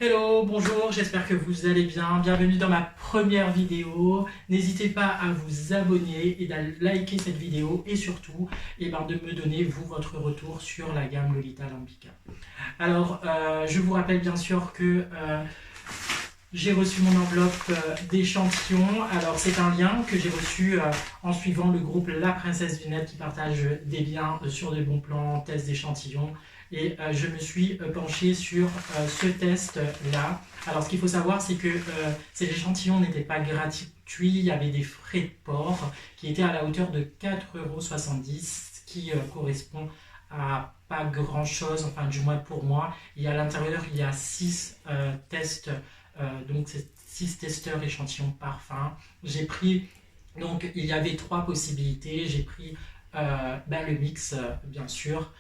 Hello, bonjour, j'espère que vous allez bien. Bienvenue dans ma première vidéo. N'hésitez pas à vous abonner et à liker cette vidéo et surtout de me donner vous votre retour sur la gamme Lolita Lambica. Alors, je vous rappelle bien sûr que j'ai reçu mon enveloppe d'échantillons. Alors, c'est un lien que j'ai reçu en suivant le groupe La Princesse du Net qui partage des liens sur des bons plans, tests d'échantillons. Et je me suis penché sur ce test-là. Alors, ce qu'il faut savoir, c'est que ces échantillons n'étaient pas gratuits. Il y avait des frais de port qui étaient à la hauteur de 4,70 €, ce qui correspond à pas grand-chose, enfin du moins pour moi. Et à l'intérieur, il y a 6 tests, donc c'est 6 testeurs échantillons parfum. J'ai pris, donc il y avait 3 possibilités. J'ai pris le mix, bien sûr.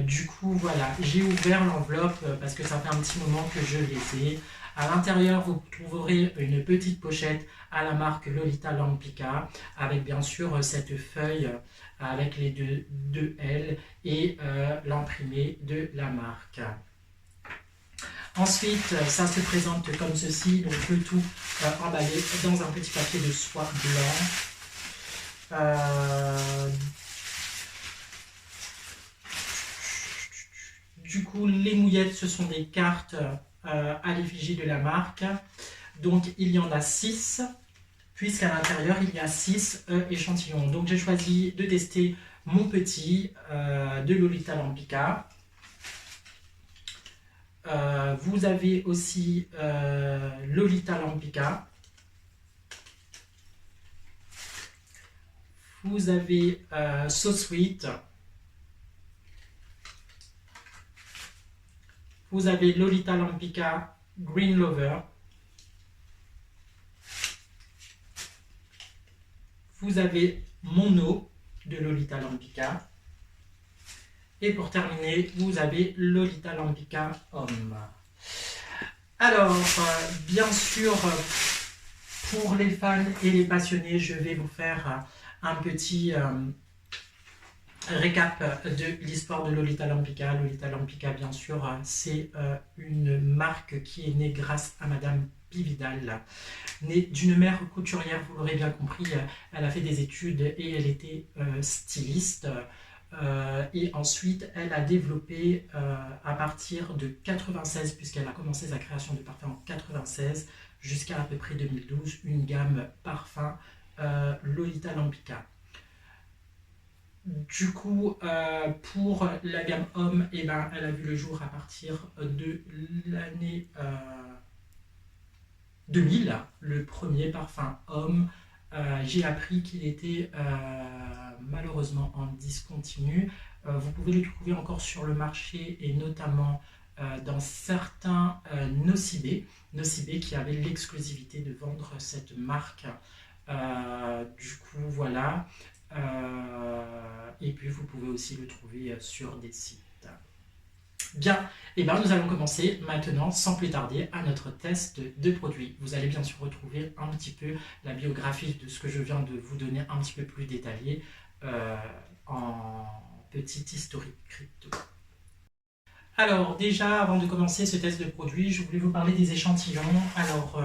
Du coup, voilà, j'ai ouvert l'enveloppe parce que ça fait un petit moment que je les ai. À l'intérieur, vous trouverez une petite pochette à la marque Lolita Lambica avec bien sûr cette feuille avec les deux L et l'imprimé de la marque. Ensuite, ça se présente comme ceci, donc le tout emballé dans un petit papier de soie blanc. Du coup, les mouillettes, ce sont des cartes à l'effigie de la marque. Donc, il y en a 6, puisqu'à l'intérieur, il y a 6 échantillons. Donc, j'ai choisi de tester mon petit de Lolita Lambica. Vous avez aussi Lolita Lambica. Vous avez So Sweet. Vous avez Lolita Lambica Green Lover. Vous avez Mono de Lolita Lambica. Et pour terminer, vous avez Lolita Lambica Homme. Alors, bien sûr, pour les fans et les passionnés, je vais vous faire un petit récap de l'histoire de Lolita Lambica. Lolita Lambica, bien sûr, c'est une marque qui est née grâce à Madame Pividal. Née d'une mère couturière, vous l'aurez bien compris, elle a fait des études et elle était styliste. Et ensuite, elle a développé à partir de 96, puisqu'elle a commencé sa création de parfum en 96, jusqu'à peu près 2012, une gamme parfum Lolita Lambica. Du coup, pour la gamme homme, elle a vu le jour à partir de l'année 2000, le premier parfum homme. J'ai appris qu'il était malheureusement en discontinu. Vous pouvez le trouver encore sur le marché et notamment dans certains Nocibé qui avait l'exclusivité de vendre cette marque. Du coup, voilà. Et puis, vous pouvez aussi le trouver sur des sites. Bien, et nous allons commencer maintenant, sans plus tarder, à notre test de produit. Vous allez bien sûr retrouver un petit peu la biographie de ce que je viens de vous donner un petit peu plus détaillé en petit historique crypto. Alors déjà, avant de commencer ce test de produit, je voulais vous parler des échantillons. Alors,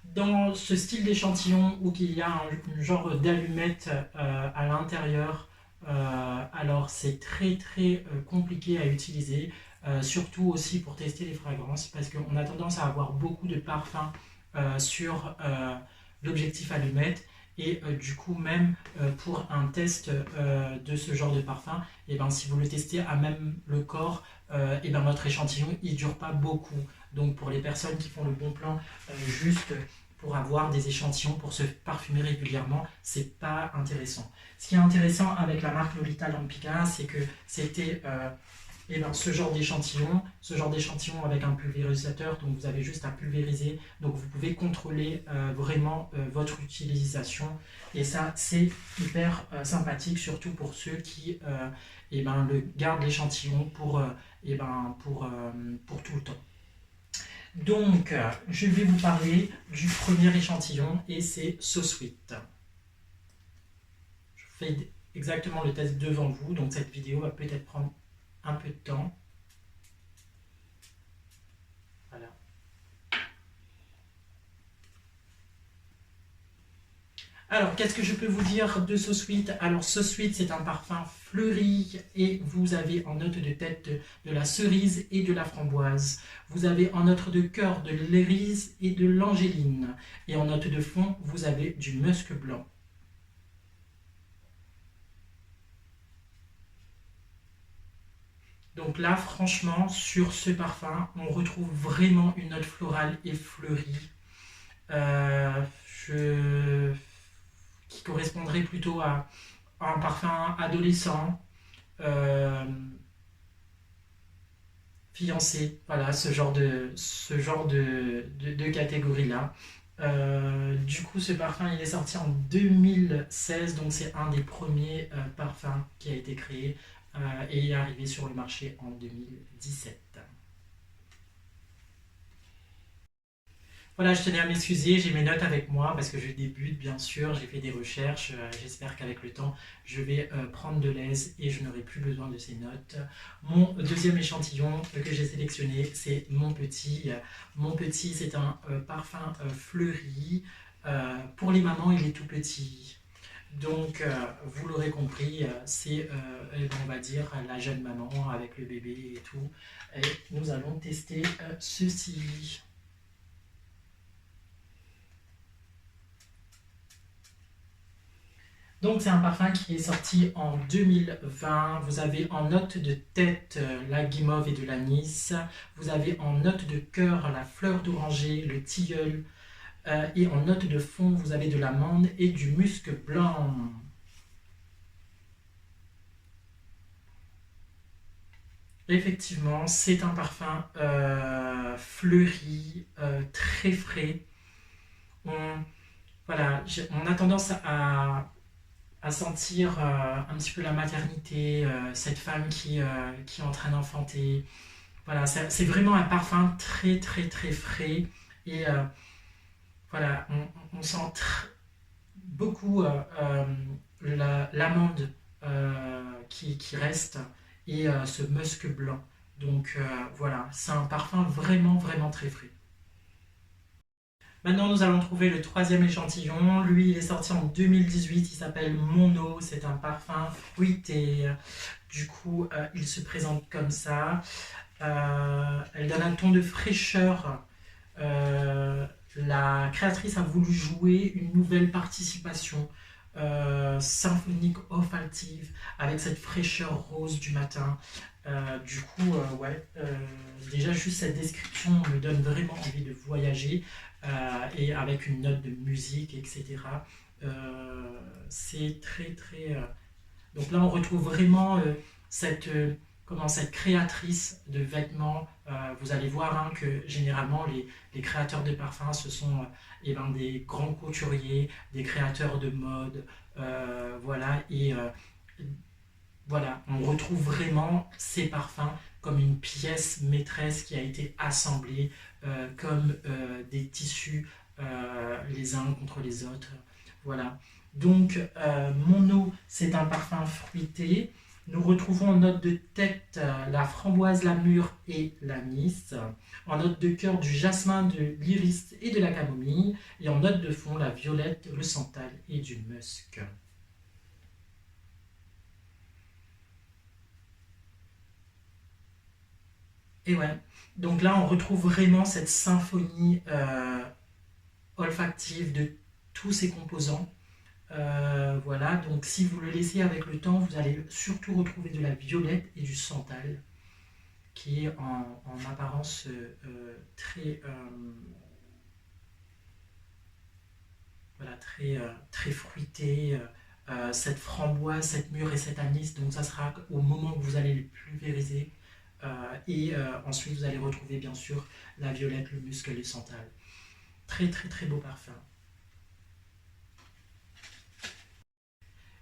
dans ce style d'échantillon où il y a un genre d'allumette à l'intérieur, alors c'est très compliqué à utiliser, surtout aussi pour tester les fragrances, parce qu'on a tendance à avoir beaucoup de parfums sur l'objectif allumette, et du coup même pour un test de ce genre de parfum, si vous le testez à même le corps, votre échantillon il ne dure pas beaucoup. Donc pour les personnes qui font le bon plan juste pour avoir des échantillons pour se parfumer régulièrement, c'est pas intéressant. Ce qui est intéressant avec la marque Lolita Lambica, c'est que c'était ce genre d'échantillon avec un pulvérisateur, donc vous avez juste à pulvériser, donc vous pouvez contrôler vraiment votre utilisation, et ça c'est hyper sympathique, surtout pour ceux qui gardent l'échantillon pour tout le temps. Donc, je vais vous parler du premier échantillon et c'est So Sweet. Je fais exactement le test devant vous, donc cette vidéo va peut-être prendre un peu de temps. Voilà. Alors, qu'est-ce que je peux vous dire de So Sweet? Alors, So Sweet, c'est un parfum fleuri et vous avez en note de tête de la cerise et de la framboise. Vous avez en note de cœur de l'iris et de l'angéline. Et en note de fond, vous avez du musc blanc. Donc là, franchement, sur ce parfum, on retrouve vraiment une note florale et fleurie. Euh, je- qui correspondrait plutôt à un parfum adolescent, euh, fiancé, voilà, ce genre de catégorie-là. Du coup, ce parfum, il est sorti en 2016, donc c'est un des premiers parfums qui a été créé et est arrivé sur le marché en 2017. Voilà, je tenais à m'excuser, j'ai mes notes avec moi parce que je débute, bien sûr, j'ai fait des recherches. J'espère qu'avec le temps, je vais prendre de l'aise et je n'aurai plus besoin de ces notes. Mon deuxième échantillon que j'ai sélectionné, c'est Mon Petit. Mon Petit, c'est un parfum fleuri. Pour les mamans, il est tout petit. Donc, vous l'aurez compris, c'est, on va dire, la jeune maman avec le bébé et tout. Et nous allons tester ceci. Donc c'est un parfum qui est sorti en 2020. Vous avez en note de tête la guimauve et de l'anis. Vous avez en note de cœur la fleur d'oranger, le tilleul. Et en note de fond, vous avez de l'amande et du musc blanc. Effectivement, c'est un parfum fleuri, très frais. On, voilà, on a tendance à sentir un petit peu la maternité, cette femme qui est en train d'enfanter. Voilà, c'est vraiment un parfum très très très frais et voilà, on sent beaucoup l'amande qui reste et ce musc blanc. Donc voilà, c'est un parfum vraiment vraiment très frais. Maintenant, nous allons trouver le troisième échantillon. Lui, il est sorti en 2018. Il s'appelle Mon Eau. C'est un parfum fruité. Du coup, il se présente comme ça. Elle donne un ton de fraîcheur. La créatrice a voulu jouer une nouvelle participation symphonique olfactive avec cette fraîcheur rose du matin. Du coup, ouais, déjà juste cette description me donne vraiment envie de voyager et avec une note de musique, etc. C'est très très donc là, on retrouve vraiment cette, cette créatrice de vêtements. Vous allez voir hein, que généralement, les créateurs de parfums, ce sont eh ben, des grands couturiers, des créateurs de mode. Voilà, et voilà, on retrouve vraiment ces parfums comme une pièce maîtresse qui a été assemblée comme des tissus les uns contre les autres. Voilà. Donc, mon eau, c'est un parfum fruité. Nous retrouvons en note de tête la framboise, la mûre et l'anis. En note de cœur, du jasmin, de l'iris et de la camomille. Et en note de fond, la violette, le santal et du musc. Et ouais. Donc là, on retrouve vraiment cette symphonie olfactive de tous ces composants. Voilà, donc si vous le laissez avec le temps, vous allez surtout retrouver de la violette et du santal, qui est en apparence très, voilà, très, très fruité. Cette framboise, cette mûre et cet anis, donc ça sera au moment où vous allez le pulvériser. Et ensuite, vous allez retrouver bien sûr la violette, le musc et le santal. Très très très beau parfum.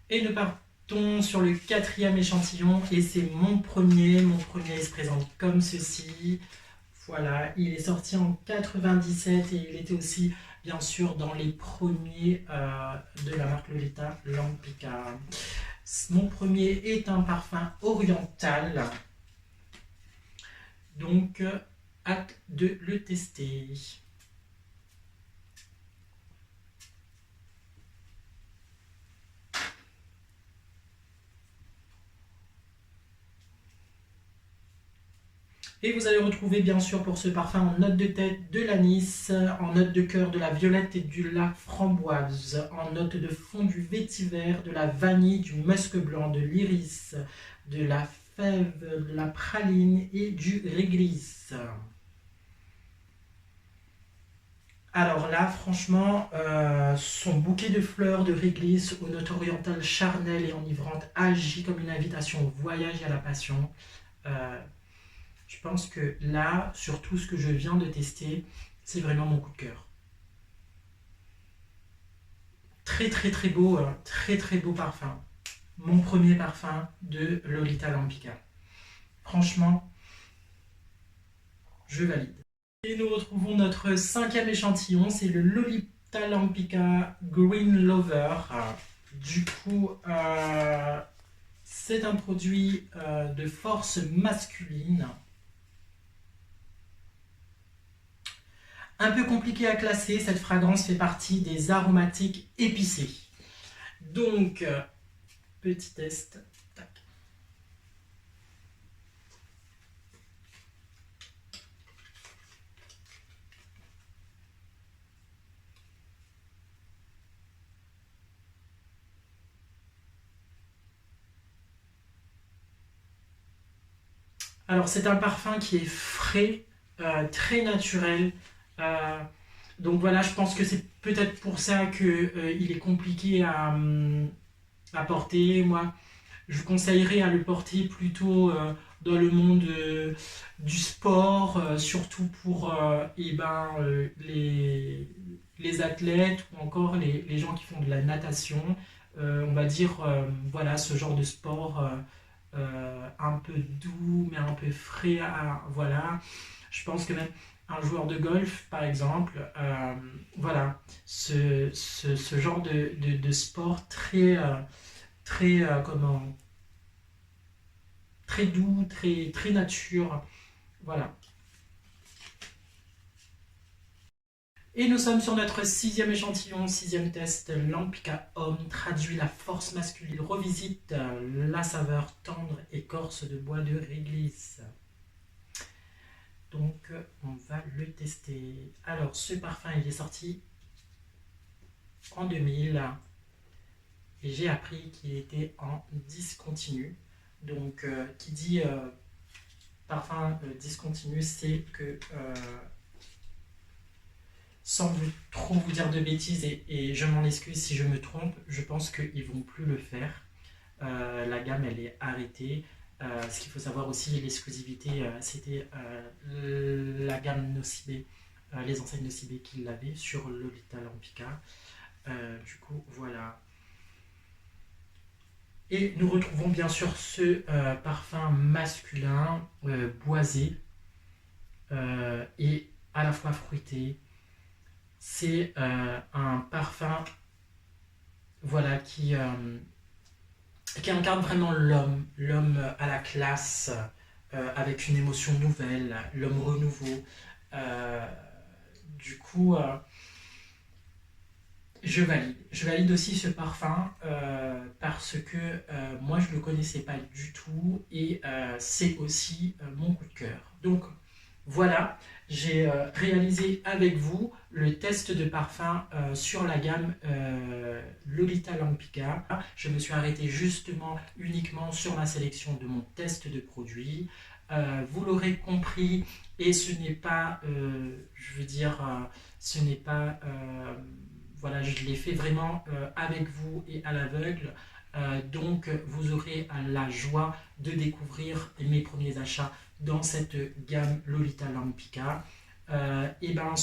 Et nous partons sur le quatrième échantillon et c'est mon premier. Mon premier il se présente comme ceci. Voilà, il est sorti en 97 et il était aussi bien sûr dans les premiers de la marque Lolita, Langue Picard. Mon premier est un parfum oriental, donc hâte de le tester. Et vous allez retrouver bien sûr pour ce parfum en note de tête de l'anis, en note de cœur de la violette et de la framboise, en note de fond du vétiver, de la vanille, du musc blanc, de l'iris, de la fève, de la praline et du réglisse. Alors là, franchement, son bouquet de fleurs de réglisse aux notes orientales charnelles et enivrantes agit comme une invitation au voyage et à la passion. Euh, je pense que là, sur tout ce que je viens de tester, c'est vraiment mon coup de cœur. Très très très beau, très très beau parfum. Mon premier parfum de Lolita Lampica. Franchement, je valide. Et nous retrouvons notre cinquième échantillon, c'est le Lolita Lampica Green Lover. Du coup, c'est un produit de force masculine. Un peu compliqué à classer, cette fragrance fait partie des aromatiques épicés. Donc, petit test. Tac. Alors, c'est un parfum qui est frais, très naturel. Euh, donc voilà, je pense que c'est peut-être pour ça qu'il est compliqué à porter. Moi, je vous conseillerais à le porter plutôt dans le monde du sport, surtout pour les athlètes ou encore les gens qui font de la natation. On va dire, voilà, ce genre de sport un peu doux, mais un peu frais. Voilà, je pense que même un joueur de golf, par exemple, voilà, ce genre de sport très, comment, très doux, très, très nature. Voilà. Et nous sommes sur notre sixième échantillon, sixième test. Lampica Homme traduit la force masculine, revisite la saveur tendre, écorce de bois de réglisse. Donc, on va le tester. Alors, ce parfum, il est sorti en 2000 et j'ai appris qu'il était en discontinu. Donc, qui dit parfum discontinu, c'est que sans trop vous dire de bêtises, et je m'en excuse si je me trompe, je pense qu'ils ne vont plus le faire. La gamme, elle est arrêtée. Ce qu'il faut savoir aussi, l'exclusivité, c'était la gamme Nocibé, les enseignes Nocibé qui l'avaient sur Lolita Lampica. Du coup, voilà. Et nous retrouvons bien sûr ce parfum masculin, boisé, et à la fois fruité. C'est un parfum, voilà, qui incarne vraiment l'homme à la classe, avec une émotion nouvelle, l'homme renouveau. Euh, du coup, je valide. Je valide aussi ce parfum parce que moi je ne le connaissais pas du tout et c'est aussi mon coup de cœur. Donc voilà, j'ai réalisé avec vous le test de parfum sur la gamme Lolita Lampica. Je me suis arrêté justement uniquement sur ma sélection de mon test de produits. Vous l'aurez compris, et ce n'est pas, je veux dire, ce n'est pas, voilà, je l'ai fait vraiment avec vous et à l'aveugle. Donc vous aurez la joie de découvrir mes premiers achats dans cette gamme Lolita Lampica. Et ben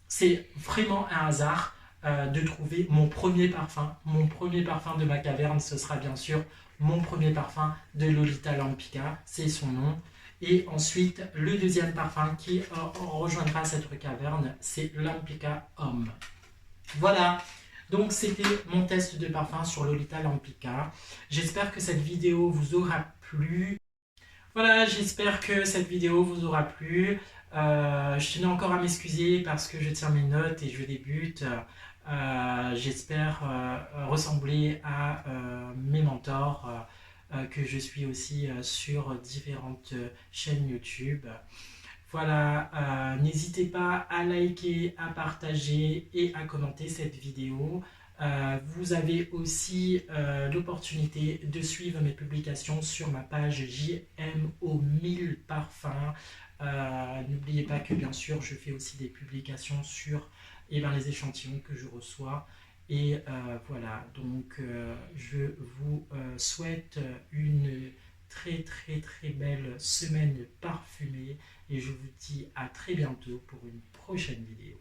c'est vraiment un hasard de trouver mon premier parfum. Mon premier parfum de ma caverne, ce sera bien sûr mon premier parfum de Lolita Lampica, c'est son nom. Et ensuite, le deuxième parfum qui rejoindra cette caverne, c'est Lampica Homme. Voilà, donc c'était mon test de parfum sur Lolita Lampica. J'espère que cette vidéo vous aura plu. Voilà, j'espère que cette vidéo vous aura plu. Je tenais encore à m'excuser parce que je tiens mes notes et je débute. J'espère ressembler à mes mentors. que je suis aussi sur différentes chaînes YouTube. Voilà, n'hésitez pas à liker, à partager et à commenter cette vidéo. Vous avez aussi l'opportunité de suivre mes publications sur ma page JMO 1000 parfums. N'oubliez pas que bien sûr je fais aussi des publications sur les échantillons que je reçois. Et voilà, donc je vous souhaite une très très très belle semaine parfumée et je vous dis à très bientôt pour une prochaine vidéo.